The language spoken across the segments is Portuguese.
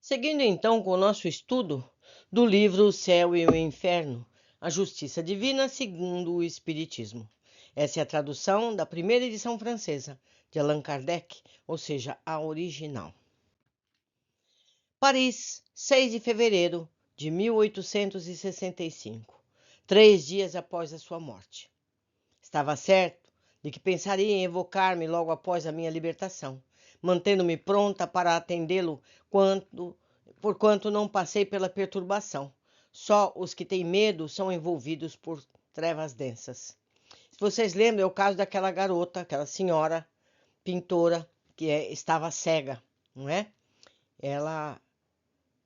Seguindo então com o nosso estudo do livro O Céu e o Inferno, a Justiça Divina segundo o Espiritismo. Essa é a tradução da primeira edição francesa de Allan Kardec, ou seja, a original. Paris, 6 de fevereiro de 1865, 3 dias após a sua morte. Estava certo de que pensaria em evocar-me logo após a minha libertação, mantendo-me pronta para atendê-lo porquanto não passei pela perturbação. Só os que têm medo são envolvidos por trevas densas. Se vocês lembram, é o caso daquela garota, aquela senhora pintora que estava cega, não é? Ela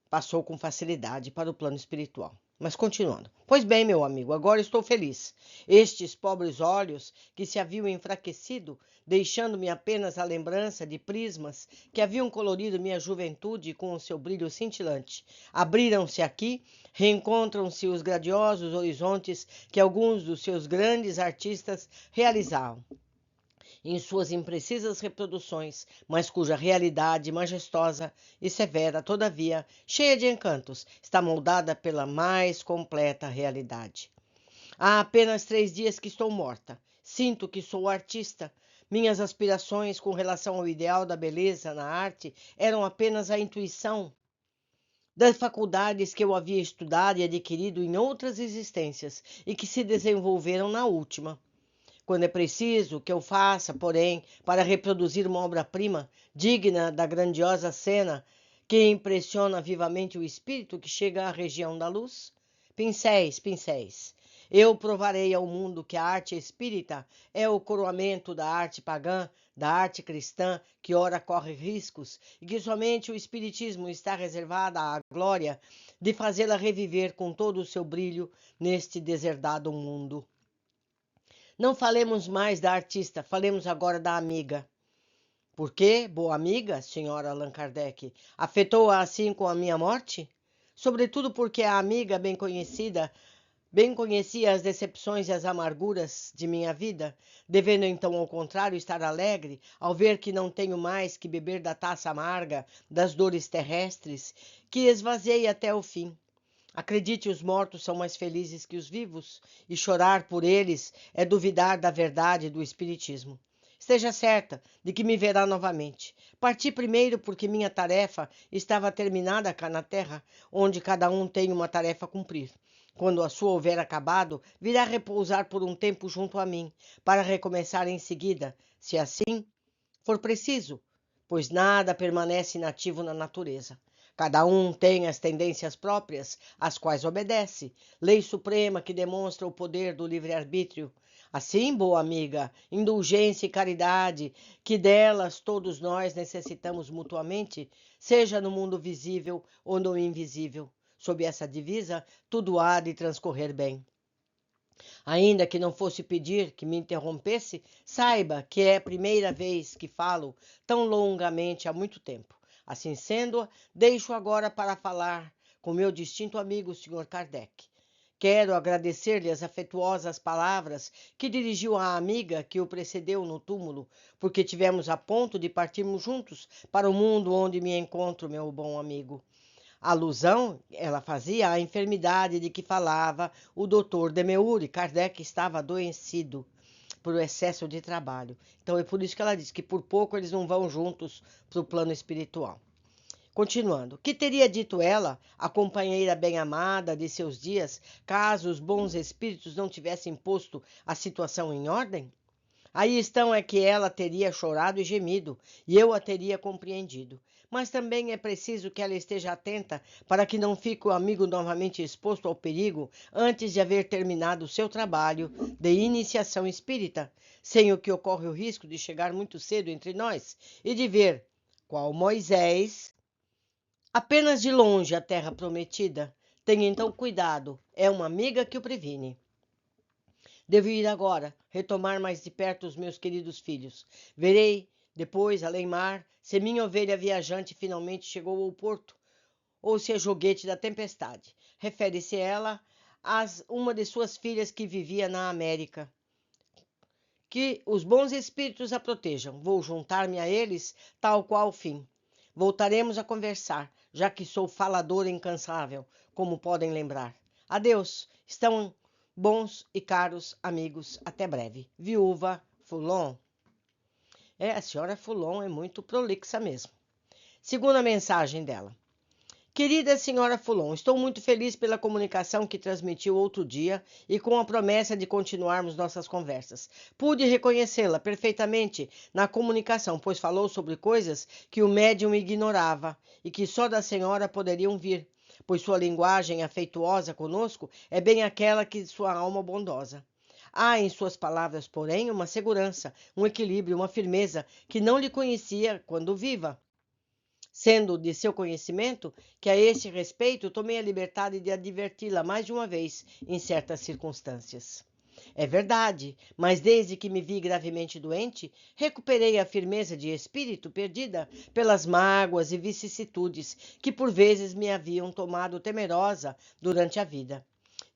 passou com facilidade para o plano espiritual. Mas continuando. Pois bem, meu amigo, agora estou feliz. Estes pobres olhos que se haviam enfraquecido, deixando-me apenas a lembrança de prismas que haviam colorido minha juventude com o seu brilho cintilante, abriram-se aqui, reencontram-se os grandiosos horizontes que alguns dos seus grandes artistas realizavam em suas imprecisas reproduções, mas cuja realidade majestosa e severa, todavia, cheia de encantos, está moldada pela mais completa realidade. Há apenas 3 dias que estou morta. Sinto que sou artista. Minhas aspirações com relação ao ideal da beleza na arte eram apenas a intuição das faculdades que eu havia estudado e adquirido em outras existências e que se desenvolveram na última. Quando é preciso que eu faça, porém, para reproduzir uma obra-prima digna da grandiosa cena que impressiona vivamente o espírito que chega à região da luz? Pincéis, pincéis. Eu provarei ao mundo que a arte espírita é o coroamento da arte pagã, da arte cristã, que ora corre riscos, e que somente o espiritismo está reservada à glória de fazê-la reviver com todo o seu brilho neste deserdado mundo. Não falemos mais da artista, falemos agora da amiga. Por que, boa amiga, senhora Allan Kardec, afetou-a assim com a minha morte? Sobretudo porque a amiga bem conhecia as decepções e as amarguras de minha vida, devendo então, ao contrário, estar alegre ao ver que não tenho mais que beber da taça amarga das dores terrestres, que esvaziei até o fim. Acredite, os mortos são mais felizes que os vivos, e chorar por eles é duvidar da verdade do Espiritismo. Esteja certa de que me verá novamente. Parti primeiro porque minha tarefa estava terminada cá na terra, onde cada um tem uma tarefa a cumprir. Quando a sua houver acabado, virá repousar por um tempo junto a mim, para recomeçar em seguida, se assim for preciso, pois nada permanece inativo na natureza. Cada um tem as tendências próprias, às quais obedece, lei suprema que demonstra o poder do livre-arbítrio. Assim, boa amiga, indulgência e caridade, que delas todos nós necessitamos mutuamente, seja no mundo visível ou no invisível. Sob essa divisa, tudo há de transcorrer bem. Ainda que não fosse pedir que me interrompesse, saiba que é a primeira vez que falo tão longamente há muito tempo. Assim sendo, deixo agora para falar com meu distinto amigo, Sr. Kardec. Quero agradecer-lhe as afetuosas palavras que dirigiu à amiga que o precedeu no túmulo, porque tivemos a ponto de partirmos juntos para o mundo onde me encontro, meu bom amigo. Alusão ela fazia à enfermidade de que falava o doutor Demeur. Kardec estava adoecido por excesso de trabalho. Então é por isso que ela diz que por pouco eles não vão juntos para o plano espiritual. Continuando, que teria dito ela, a companheira bem-amada de seus dias, caso os bons espíritos não tivessem posto a situação em ordem? Aí estão é que ela teria chorado e gemido, e eu a teria compreendido. Mas também é preciso que ela esteja atenta para que não fique o amigo novamente exposto ao perigo antes de haver terminado o seu trabalho de iniciação espírita, sem o que ocorre o risco de chegar muito cedo entre nós e de ver, qual Moisés, apenas de longe a terra prometida. Tenha então cuidado, é uma amiga que o previne. Devo ir agora, retomar mais de perto os meus queridos filhos. Verei, depois, além-mar, se minha ovelha viajante finalmente chegou ao porto, ou se é joguete da tempestade. Refere-se ela a uma de suas filhas que vivia na América. Que os bons espíritos a protejam. Vou juntar-me a eles, tal qual o fim. voltaremos a conversar, já que sou falador incansável, como podem lembrar. Adeus, estão bons e caros amigos, até breve. Viúva Foulon. A senhora Foulon é muito prolixa mesmo. Segunda mensagem dela. Querida senhora Foulon, estou muito feliz pela comunicação que transmitiu outro dia e com a promessa de continuarmos nossas conversas. Pude reconhecê-la perfeitamente na comunicação, pois falou sobre coisas que o médium ignorava e que só da senhora poderiam vir, pois sua linguagem afetuosa conosco é bem aquela que sua alma bondosa. Há em suas palavras, porém, uma segurança, um equilíbrio, uma firmeza que não lhe conhecia quando viva. Sendo de seu conhecimento que a este respeito tomei a liberdade de adverti-la mais de uma vez em certas circunstâncias. É verdade, mas desde que me vi gravemente doente, recuperei a firmeza de espírito perdida pelas mágoas e vicissitudes que por vezes me haviam tomado temerosa durante a vida.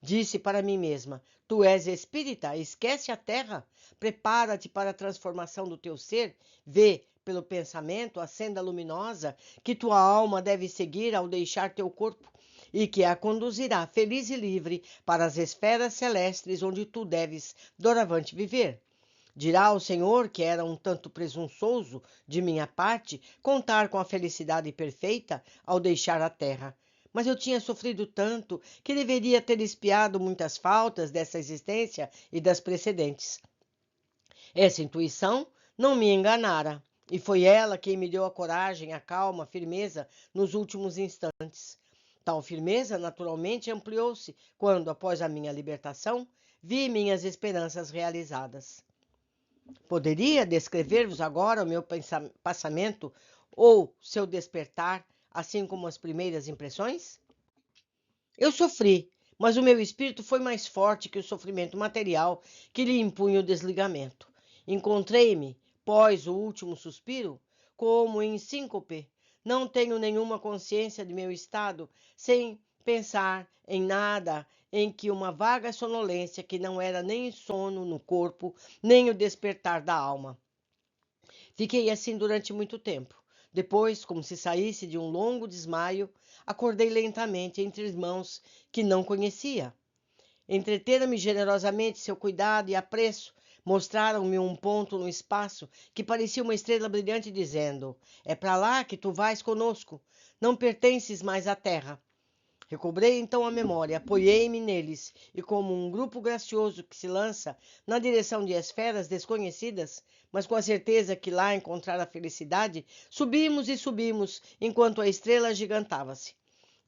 Disse para mim mesma: tu és espírita, esquece a terra, prepara-te para a transformação do teu ser, vê pelo pensamento a senda luminosa que tua alma deve seguir ao deixar teu corpo e que a conduzirá feliz e livre para as esferas celestes onde tu deves doravante viver. Dirá ao Senhor que era um tanto presunçoso de minha parte contar com a felicidade perfeita ao deixar a terra. Mas eu tinha sofrido tanto que deveria ter expiado muitas faltas dessa existência e das precedentes. Essa intuição não me enganara, e foi ela quem me deu a coragem, a calma, a firmeza nos últimos instantes. Tal firmeza, naturalmente, ampliou-se quando, após a minha libertação, vi minhas esperanças realizadas. Poderia descrever-vos agora o meu passamento ou seu despertar, assim como as primeiras impressões? Eu sofri, mas o meu espírito foi mais forte que o sofrimento material que lhe impunha o desligamento. Encontrei-me, pós o último suspiro, como em síncope. Não tenho nenhuma consciência de meu estado, sem pensar em nada, em que uma vaga sonolência que não era nem sono no corpo, nem o despertar da alma. Fiquei assim durante muito tempo. Depois, como se saísse de um longo desmaio, acordei lentamente entre irmãos que não conhecia. Entreteram-me generosamente seu cuidado e apreço, mostraram-me um ponto no espaço que parecia uma estrela brilhante, dizendo: é para lá que tu vais conosco, não pertences mais à terra. Recobrei então a memória, apoiei-me neles e, como um grupo gracioso que se lança na direção de esferas desconhecidas, mas com a certeza que lá encontrara a felicidade, subimos e subimos enquanto a estrela agigantava-se.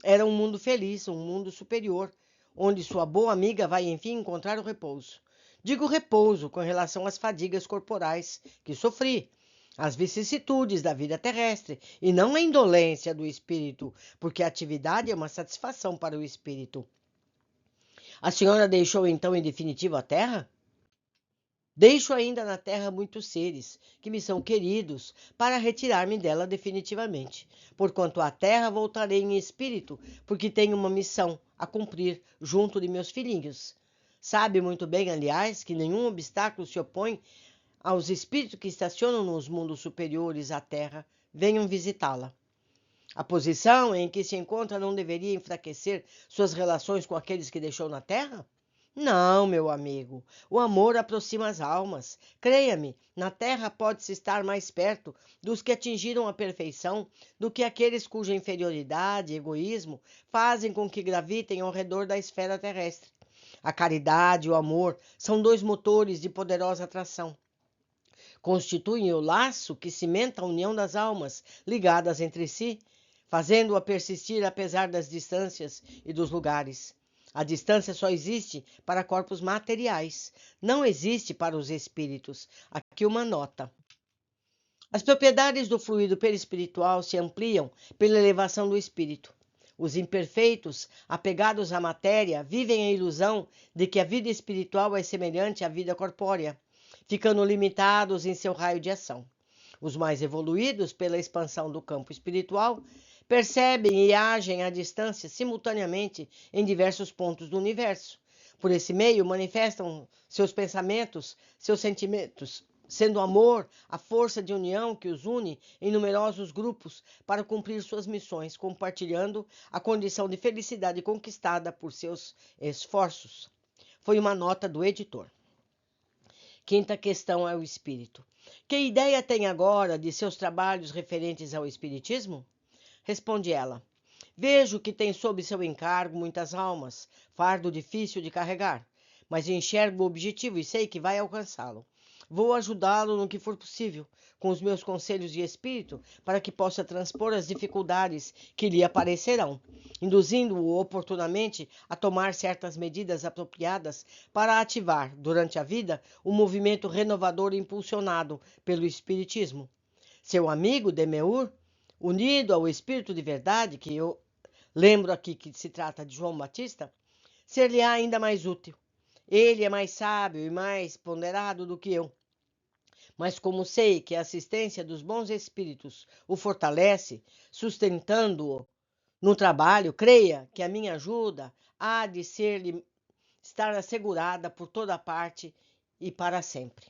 Era um mundo feliz, um mundo superior, onde sua boa amiga vai enfim encontrar o repouso. Digo repouso com relação às fadigas corporais que sofri, as vicissitudes da vida terrestre, e não a indolência do espírito, porque a atividade é uma satisfação para o espírito. A senhora deixou então em definitivo a terra? Deixo ainda na terra muitos seres que me são queridos para retirar-me dela definitivamente. Porquanto à terra voltarei em espírito, porque tenho uma missão a cumprir junto de meus filhinhos. Sabe muito bem, aliás, que nenhum obstáculo se opõe aos espíritos que estacionam nos mundos superiores à terra, venham visitá-la. A posição em que se encontra não deveria enfraquecer suas relações com aqueles que deixou na terra? Não, meu amigo. O amor aproxima as almas. Creia-me, na terra pode-se estar mais perto dos que atingiram a perfeição do que aqueles cuja inferioridade e egoísmo fazem com que gravitem ao redor da esfera terrestre. A caridade e o amor são dois motores de poderosa atração. Constituem o laço que cimenta a união das almas, ligadas entre si, fazendo-a persistir apesar das distâncias e dos lugares. A distância só existe para corpos materiais, não existe para os espíritos. Aqui uma nota. As propriedades do fluido perispiritual se ampliam pela elevação do espírito. Os imperfeitos, apegados à matéria, vivem a ilusão de que a vida espiritual é semelhante à vida corpórea, ficando limitados em seu raio de ação. Os mais evoluídos, pela expansão do campo espiritual, percebem e agem à distância simultaneamente em diversos pontos do universo. Por esse meio, manifestam seus pensamentos, seus sentimentos sendo o amor a força de união que os une em numerosos grupos para cumprir suas missões, compartilhando a condição de felicidade conquistada por seus esforços. Foi uma nota do editor. Quinta questão é o espírito. Que ideia tem agora de seus trabalhos referentes ao espiritismo? Responde ela. Vejo que tem sob seu encargo muitas almas, fardo difícil de carregar, mas enxergo o objetivo e sei que vai alcançá-lo. Vou ajudá-lo no que for possível, com os meus conselhos de espírito, para que possa transpor as dificuldades que lhe aparecerão, induzindo-o oportunamente a tomar certas medidas apropriadas para ativar, durante a vida, o movimento renovador impulsionado pelo espiritismo. Seu amigo Demeur, unido ao espírito de verdade, que eu lembro aqui que se trata de João Batista, ser-lhe-á ainda mais útil. Ele é mais sábio e mais ponderado do que eu. Mas como sei que a assistência dos bons espíritos o fortalece, sustentando-o no trabalho, creia que a minha ajuda há de ser-lhe estar assegurada por toda parte e para sempre.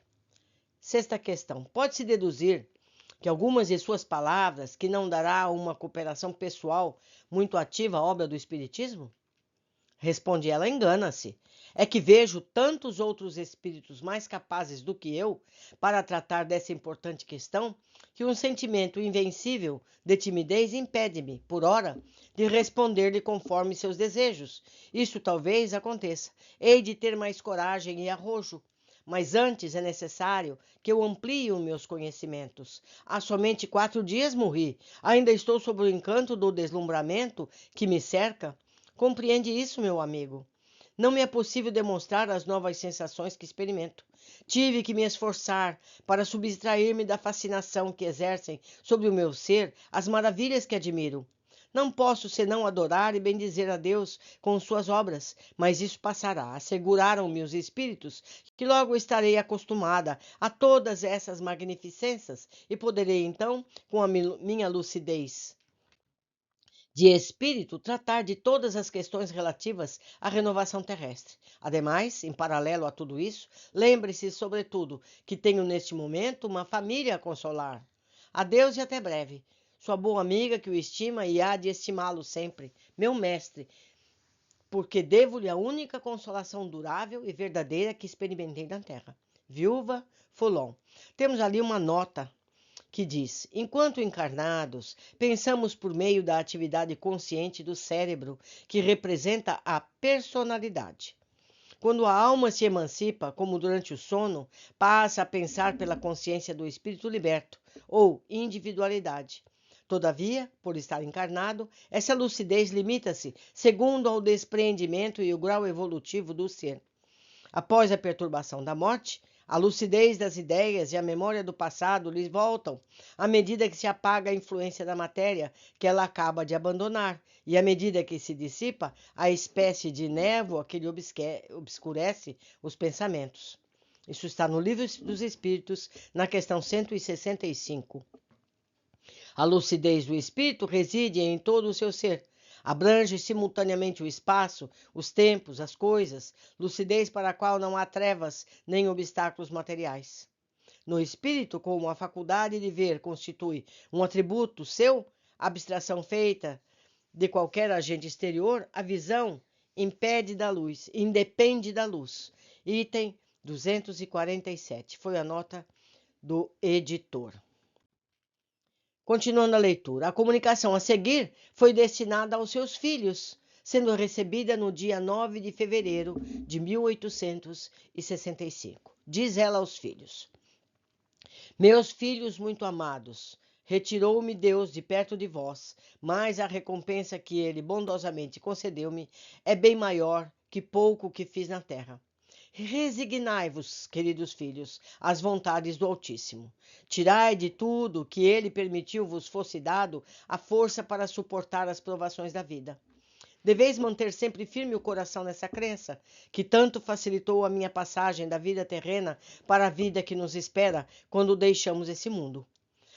Sexta questão. Pode-se deduzir que algumas de suas palavras que não dará uma cooperação pessoal muito ativa à obra do Espiritismo? Responde ela, engana-se. É que vejo tantos outros espíritos mais capazes do que eu para tratar dessa importante questão, que um sentimento invencível de timidez impede-me, por ora, de responder-lhe conforme seus desejos. Isso talvez aconteça. Hei de ter mais coragem e arrojo. Mas antes é necessário que eu amplie os meus conhecimentos. Há somente 4 dias morri. Ainda estou sob o encanto do deslumbramento que me cerca. Compreende isso, meu amigo? Não me é possível demonstrar as novas sensações que experimento. Tive que me esforçar para subtrair-me da fascinação que exercem sobre o meu ser as maravilhas que admiro. Não posso senão adorar e bendizer a Deus com suas obras, mas isso passará. Asseguraram-me os espíritos que logo estarei acostumada a todas essas magnificências e poderei então, com a minha lucidez de espírito, tratar de todas as questões relativas à renovação terrestre. Ademais, em paralelo a tudo isso, lembre-se, sobretudo, que tenho neste momento uma família a consolar. Adeus e até breve. Sua boa amiga que o estima e há de estimá-lo sempre, meu mestre, porque devo-lhe a única consolação durável e verdadeira que experimentei na terra. Viúva Foulon. Temos ali uma nota que diz: enquanto encarnados, pensamos por meio da atividade consciente do cérebro, que representa a personalidade. Quando a alma se emancipa, como durante o sono, passa a pensar pela consciência do espírito liberto, ou individualidade. Todavia, por estar encarnado, essa lucidez limita-se segundo ao despreendimento e o grau evolutivo do ser. Após a perturbação da morte, a lucidez das ideias e a memória do passado lhes voltam, à medida que se apaga a influência da matéria que ela acaba de abandonar, e à medida que se dissipa a espécie de névoa que lhe obscurece os pensamentos. Isso está no Livro dos Espíritos, na questão 165. A lucidez do espírito reside em todo o seu ser. Abrange simultaneamente o espaço, os tempos, as coisas, lucidez para a qual não há trevas nem obstáculos materiais. No espírito, como a faculdade de ver constitui um atributo seu, abstração feita de qualquer agente exterior, a visão independe da luz. Item 247. Foi a nota do editor. Continuando a leitura, a comunicação a seguir foi destinada aos seus filhos, sendo recebida no dia 9 de fevereiro de 1865. Diz ela aos filhos: meus filhos muito amados, retirou-me Deus de perto de vós, mas a recompensa que ele bondosamente concedeu-me é bem maior que pouco que fiz na terra. Resignai-vos, queridos filhos, às vontades do Altíssimo. Tirai de tudo que ele permitiu vos fosse dado a força para suportar as provações da vida. Deveis manter sempre firme o coração nessa crença, que tanto facilitou a minha passagem da vida terrena para a vida que nos espera quando deixamos esse mundo.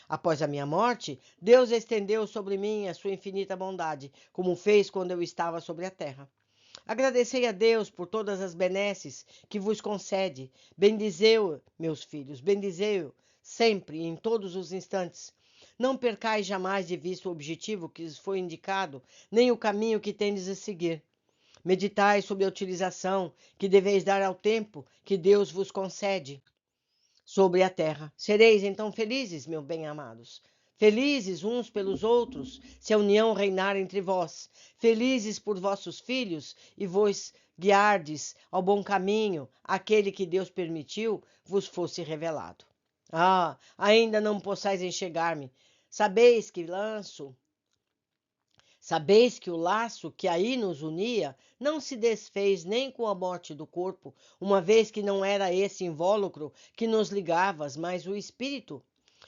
Após a minha morte, Deus estendeu sobre mim a sua infinita bondade, como fez quando eu estava sobre a terra. Agradecei a Deus por todas as benesses que vos concede. Bendizei-o, meus filhos, bendizei-o sempre e em todos os instantes. Não percais jamais de vista o objetivo que vos foi indicado, nem o caminho que tendes a seguir. Meditai sobre a utilização que deveis dar ao tempo que Deus vos concede sobre a terra. Sereis então felizes, meus bem-amados. Felizes uns pelos outros, se a união reinar entre vós. Felizes por vossos filhos e vos guiardes ao bom caminho, aquele que Deus permitiu vos fosse revelado. Ah, ainda não possais enxergar-me. Sabeis que o laço que aí nos unia não se desfez nem com a morte do corpo, uma vez que não era esse invólucro que nos ligava, mas o espírito.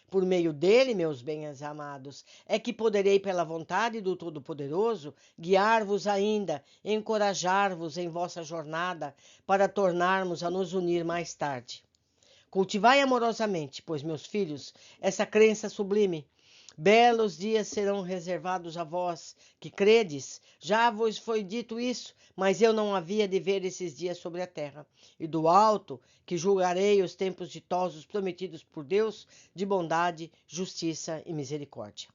Por meio dele, meus bens amados, é que poderei, pela vontade do Todo-Poderoso, guiar-vos ainda, encorajar-vos em vossa jornada, para tornarmos a nos unir mais tarde. Cultivai amorosamente, pois, meus filhos, essa crença sublime. Belos dias serão reservados a vós, que credes. Já vos foi dito isso, mas eu não havia de ver esses dias sobre a terra. E do alto, que julgarei os tempos ditosos prometidos por Deus, de bondade, justiça e misericórdia.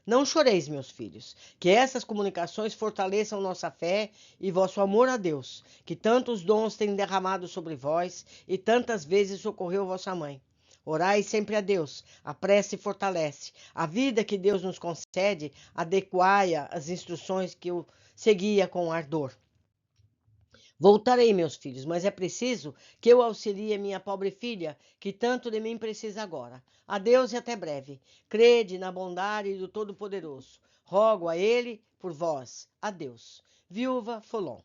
Não choreis, meus filhos, que essas comunicações fortaleçam nossa fé e vosso amor a Deus, que tantos dons tem derramado sobre vós e tantas vezes socorreu vossa mãe. Orai sempre a Deus, a prece fortalece. A vida que Deus nos concede, adequai-a às instruções que eu seguia com ardor. Voltarei, meus filhos, mas é preciso que eu auxilie minha pobre filha, que tanto de mim precisa agora. Adeus e até breve. Crede na bondade do Todo-Poderoso. Rogo a Ele por vós. Adeus. Viúva Folon.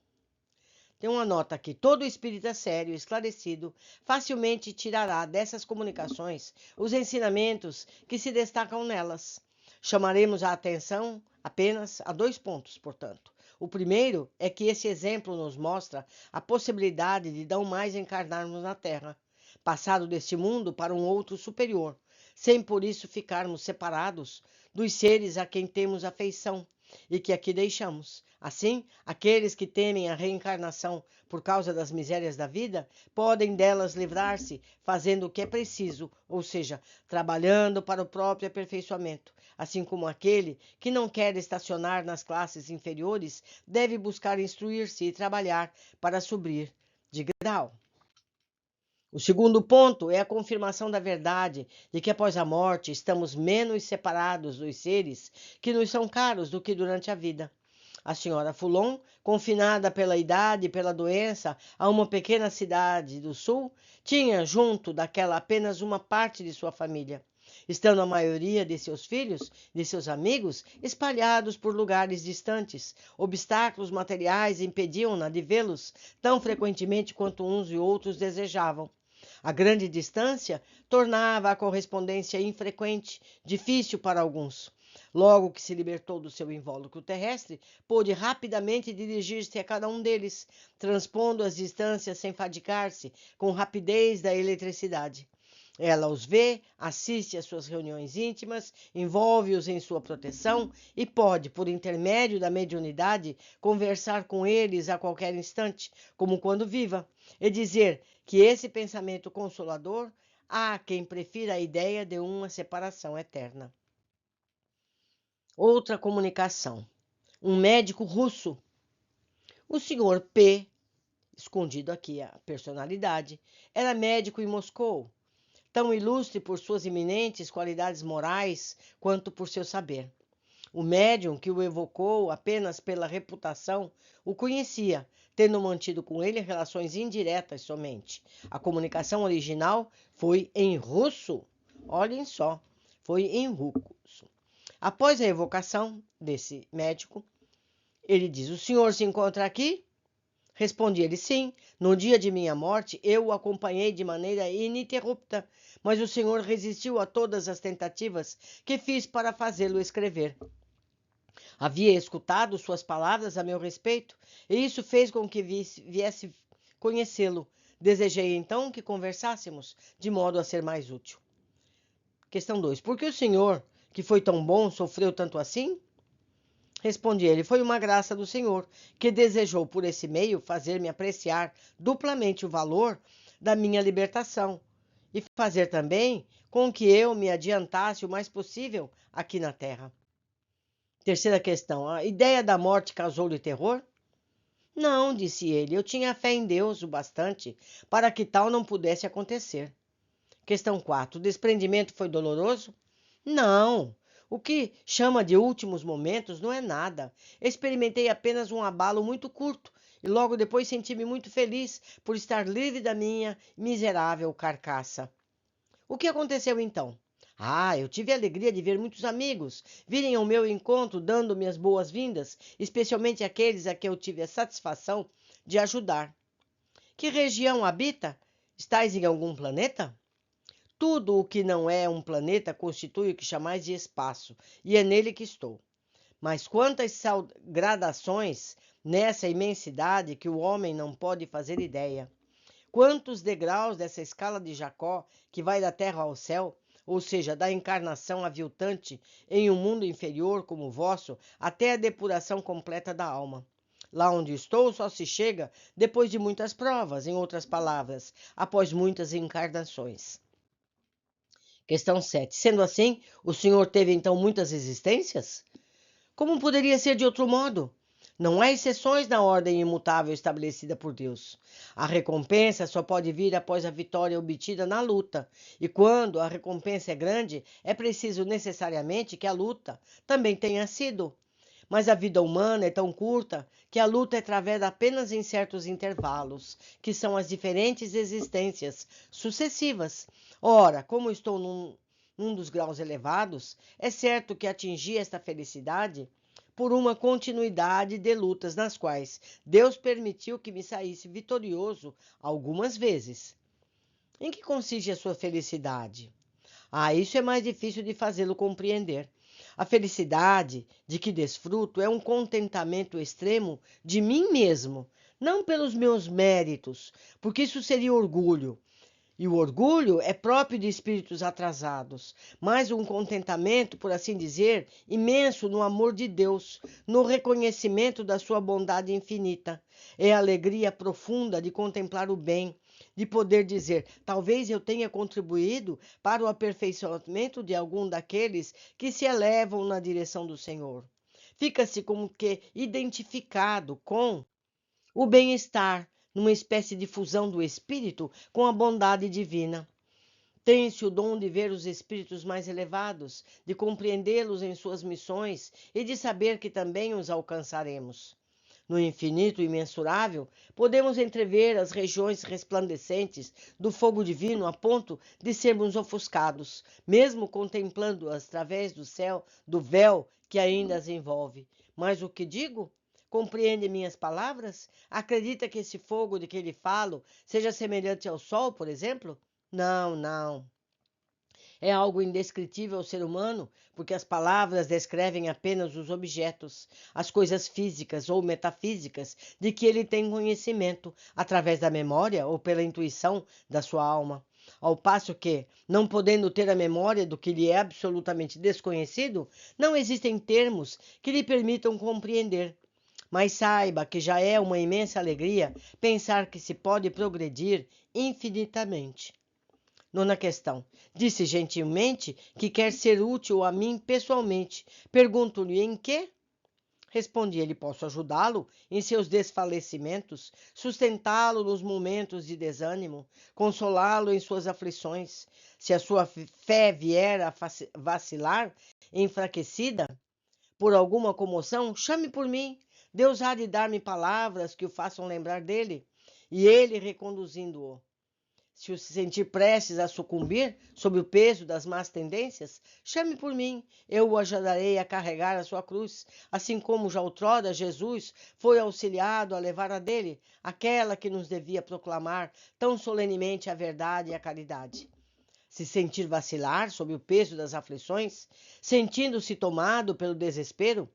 Tem uma nota aqui. Todo espírita sério, esclarecido, facilmente tirará dessas comunicações os ensinamentos que se destacam nelas. Chamaremos a atenção apenas a 2 pontos, portanto. O primeiro é que esse exemplo nos mostra a possibilidade de não mais encarnarmos na Terra, passado deste mundo para um outro superior, sem por isso ficarmos separados dos seres a quem temos afeição e que aqui deixamos. Assim, aqueles que temem a reencarnação por causa das misérias da vida, podem delas livrar-se fazendo o que é preciso, ou seja, trabalhando para o próprio aperfeiçoamento. Assim como aquele que não quer estacionar nas classes inferiores, deve buscar instruir-se e trabalhar para subir de grau. O segundo ponto é a confirmação da verdade de que após a morte estamos menos separados dos seres que nos são caros do que durante a vida. A senhora Foulon, confinada pela idade e pela doença a uma pequena cidade do sul, tinha junto daquela apenas uma parte de sua família, estando a maioria de seus filhos, de seus amigos, espalhados por lugares distantes. Obstáculos materiais impediam-na de vê-los tão frequentemente quanto uns e outros desejavam. A grande distância tornava a correspondência infrequente, difícil para alguns. Logo que se libertou do seu invólucro terrestre, pôde rapidamente dirigir-se a cada um deles, transpondo as distâncias sem fadigar-se, com rapidez da eletricidade. Ela os vê, assiste às suas reuniões íntimas, envolve-os em sua proteção e pode, por intermédio da mediunidade, conversar com eles a qualquer instante, como quando viva, e dizer que esse pensamento consolador há quem prefira a ideia de uma separação eterna. Outra comunicação. Um médico russo. O senhor P, escondido aqui a personalidade, era médico em Moscou, tão ilustre por suas eminentes qualidades morais quanto por seu saber. O médium que o evocou apenas pela reputação o conhecia, tendo mantido com ele relações indiretas somente. A comunicação original foi em russo. Olhem só, foi em russo. Após a evocação desse médico, ele diz: o senhor se encontra aqui? Respondi ele: sim. No dia de minha morte, eu o acompanhei de maneira ininterrupta, mas o senhor resistiu a todas as tentativas que fiz para fazê-lo escrever. Havia escutado suas palavras a meu respeito, e isso fez com que viesse conhecê-lo. Desejei então que conversássemos, de modo a ser mais útil. Questão 2. Por que o senhor, que foi tão bom, sofreu tanto assim? Respondi ele: foi uma graça do Senhor, que desejou por esse meio fazer-me apreciar duplamente o valor da minha libertação e fazer também com que eu me adiantasse o mais possível aqui na terra. Terceira questão: a ideia da morte causou-lhe terror? Não, disse ele, eu tinha fé em Deus o bastante para que tal não pudesse acontecer. Questão 4. O desprendimento foi doloroso? Não. O que chama de últimos momentos não é nada. Experimentei apenas um abalo muito curto e logo depois senti-me muito feliz por estar livre da minha miserável carcaça. O que aconteceu então? Eu tive a alegria de ver muitos amigos virem ao meu encontro dando-me as boas-vindas, especialmente aqueles a quem eu tive a satisfação de ajudar. Que região habita? Estais em algum planeta? Tudo o que não é um planeta constitui o que chamais de espaço, e é nele que estou. Mas quantas gradações nessa imensidade que o homem não pode fazer ideia. Quantos degraus dessa escala de Jacó, que vai da terra ao céu, ou seja, da encarnação aviltante em um mundo inferior como o vosso, até a depuração completa da alma. Lá onde estou só se chega depois de muitas provas, em outras palavras, após muitas encarnações. Questão 7. Sendo assim, o Senhor teve então muitas existências? Como poderia ser de outro modo? Não há exceções na ordem imutável estabelecida por Deus. A recompensa só pode vir após a vitória obtida na luta. E quando a recompensa é grande, é preciso necessariamente que a luta também tenha sido. Mas a vida humana é tão curta que a luta é travada apenas em certos intervalos, que são as diferentes existências sucessivas. Ora, como estou num dos graus elevados, é certo que atingi esta felicidade por uma continuidade de lutas nas quais Deus permitiu que me saísse vitorioso algumas vezes. Em que consiste a sua felicidade? Isso é mais difícil de fazê-lo compreender. A felicidade de que desfruto é um contentamento extremo de mim mesmo, não pelos meus méritos, porque isso seria orgulho. E o orgulho é próprio de espíritos atrasados, mas um contentamento, por assim dizer, imenso no amor de Deus, no reconhecimento da sua bondade infinita. É a alegria profunda de contemplar o bem, de poder dizer, talvez eu tenha contribuído para o aperfeiçoamento de algum daqueles que se elevam na direção do Senhor. Fica-se como que identificado com o bem-estar, numa espécie de fusão do espírito com a bondade divina. Tem-se o dom de ver os espíritos mais elevados, de compreendê-los em suas missões e de saber que também os alcançaremos. No infinito imensurável, podemos entrever as regiões resplandecentes do fogo divino a ponto de sermos ofuscados, mesmo contemplando-as através do céu, do véu que ainda as envolve. Mas o que digo? Compreende minhas palavras? Acredita que esse fogo de que lhe falo seja semelhante ao sol, por exemplo? Não, não. É algo indescritível ao ser humano, porque as palavras descrevem apenas os objetos, as coisas físicas ou metafísicas de que ele tem conhecimento, através da memória ou pela intuição da sua alma. Ao passo que, não podendo ter a memória do que lhe é absolutamente desconhecido, não existem termos que lhe permitam compreender. Mas saiba que já é uma imensa alegria pensar que se pode progredir infinitamente. Nona questão. Disse gentilmente que quer ser útil a mim pessoalmente. Pergunto-lhe em quê? Respondi ele: posso ajudá-lo em seus desfalecimentos, sustentá-lo nos momentos de desânimo, consolá-lo em suas aflições. Se a sua fé vier a vacilar, enfraquecida por alguma comoção, chame por mim. Deus há de dar-me palavras que o façam lembrar dele, e ele reconduzindo-o. Se o sentir prestes a sucumbir sob o peso das más tendências, chame por mim, eu o ajudarei a carregar a sua cruz, assim como já outrora Jesus foi auxiliado a levar a dele, aquela que nos devia proclamar tão solenemente a verdade e a caridade. Se sentir vacilar sob o peso das aflições, sentindo-se tomado pelo desespero,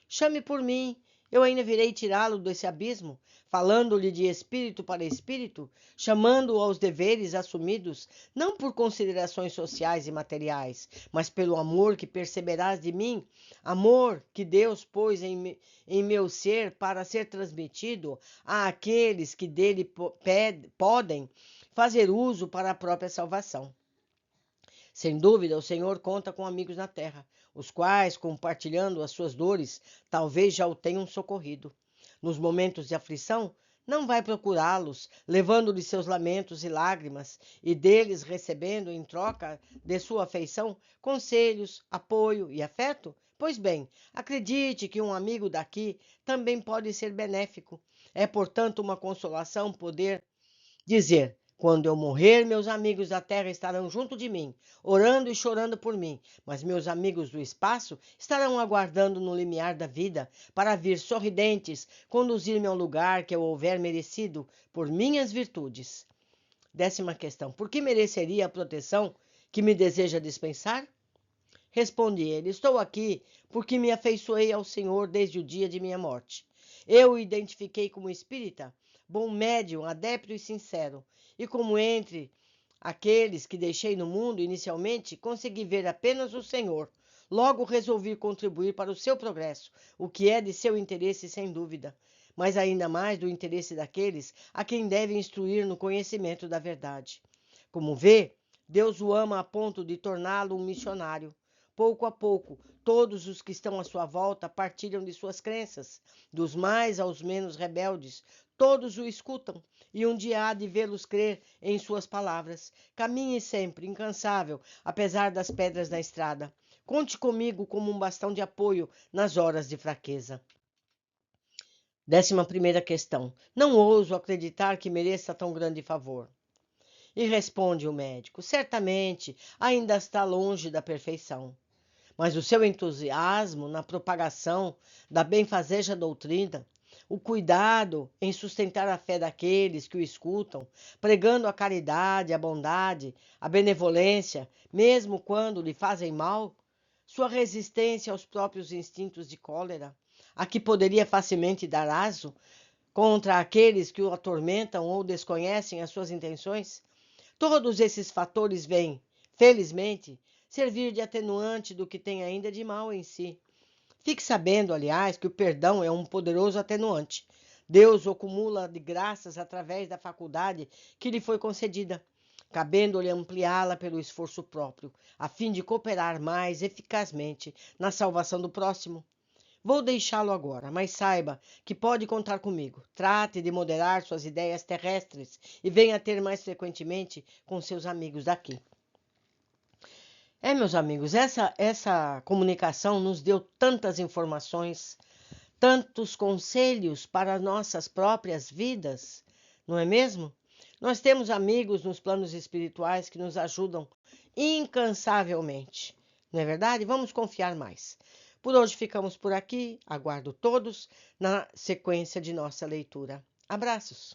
chame por mim, Eu ainda virei tirá-lo desse abismo, falando-lhe de espírito para espírito, chamando-o aos deveres assumidos, não por considerações sociais e materiais, mas pelo amor que perceberás de mim, amor que Deus pôs em meu ser para ser transmitido àqueles que dele podem fazer uso para a própria salvação. Sem dúvida, o Senhor conta com amigos na terra, os quais, compartilhando as suas dores, talvez já o tenham socorrido. Nos momentos de aflição, não vai procurá-los, levando-lhes seus lamentos e lágrimas, e deles recebendo, em troca de sua afeição, conselhos, apoio e afeto? Pois bem, acredite que um amigo daqui também pode ser benéfico. É, portanto, uma consolação poder dizer: quando eu morrer, meus amigos da terra estarão junto de mim, orando e chorando por mim, mas meus amigos do espaço estarão aguardando no limiar da vida para vir sorridentes conduzir-me ao lugar que eu houver merecido por minhas virtudes. 10ª questão: por que mereceria a proteção que me deseja dispensar? Responde ele: estou aqui porque me afeiçoei ao Senhor desde o dia de minha morte. Eu o identifiquei como espírita, bom médium, adepto e sincero, e como entre aqueles que deixei no mundo inicialmente, consegui ver apenas o Senhor. Logo resolvi contribuir para o seu progresso, o que é de seu interesse sem dúvida, mas ainda mais do interesse daqueles a quem deve instruir no conhecimento da verdade. Como vê, Deus o ama a ponto de torná-lo um missionário. Pouco a pouco, todos os que estão à sua volta partilham de suas crenças, dos mais aos menos rebeldes. Todos o escutam e um dia há de vê-los crer em suas palavras. Caminhe sempre, incansável, apesar das pedras na estrada. Conte comigo como um bastão de apoio nas horas de fraqueza. 11ª questão. Não ouso acreditar que mereça tão grande favor. E responde o médico: certamente ainda está longe da perfeição. Mas o seu entusiasmo na propagação da benfazeja doutrina, o cuidado em sustentar a fé daqueles que o escutam, pregando a caridade, a bondade, a benevolência, mesmo quando lhe fazem mal, sua resistência aos próprios instintos de cólera, a que poderia facilmente dar aso contra aqueles que o atormentam ou desconhecem as suas intenções, todos esses fatores vêm, felizmente, servir de atenuante do que tem ainda de mal em si. Fique sabendo, aliás, que o perdão é um poderoso atenuante. Deus o acumula de graças através da faculdade que lhe foi concedida, cabendo-lhe ampliá-la pelo esforço próprio, a fim de cooperar mais eficazmente na salvação do próximo. Vou deixá-lo agora, mas saiba que pode contar comigo. Trate de moderar suas ideias terrestres e venha ter mais frequentemente com seus amigos daqui. Meus amigos, essa comunicação nos deu tantas informações, tantos conselhos para nossas próprias vidas, não é mesmo? Nós temos amigos nos planos espirituais que nos ajudam incansavelmente, não é verdade? Vamos confiar mais. Por hoje ficamos por aqui. Aguardo todos na sequência de nossa leitura. Abraços!